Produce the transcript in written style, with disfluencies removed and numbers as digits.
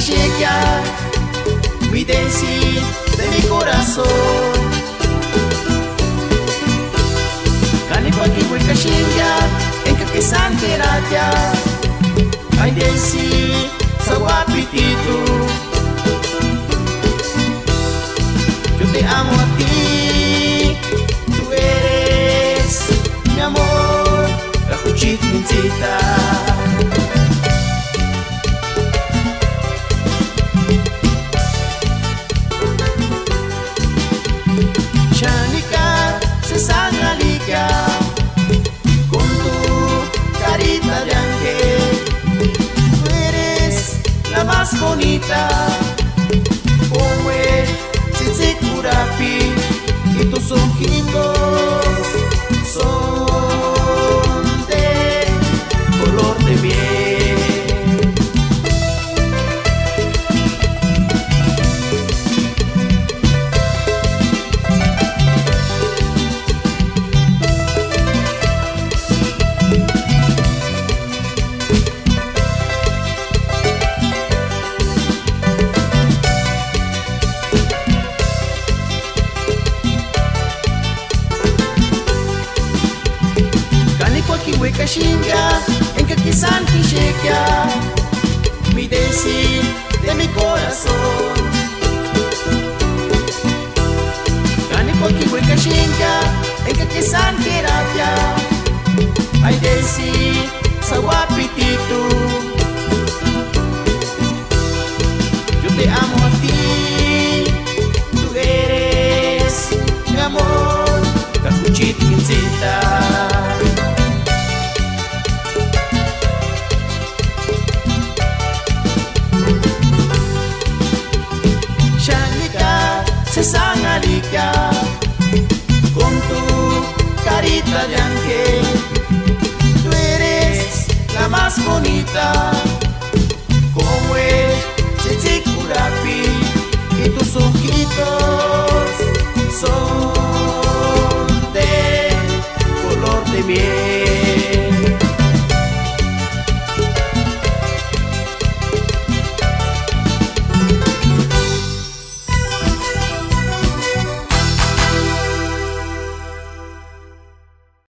llega, mi Daisy de mi corazón. Kani pagi boy kashinga, engka kesan keraja. Ay Daisy, sa wapititu. Yo te amo a ti, tú eres mi amor, la cuchit mincita. Shanika, sesangalika, con tu carita de ángel, tú eres la más bonita. Owe, Tsitsikurapi, y tus ojitos son de color de miel. Kiwe kashinga, engka kisan kisheka, mi Daisy de mi corazón. Kani po kiwe kashinga, engka kisan keraja. Ay Daisy, sa wapititu. Yo te amo a ti, tú eres mi amor, kakuchit kincita. Sesangalika, con tu carita de ángel, tú eres la más bonita.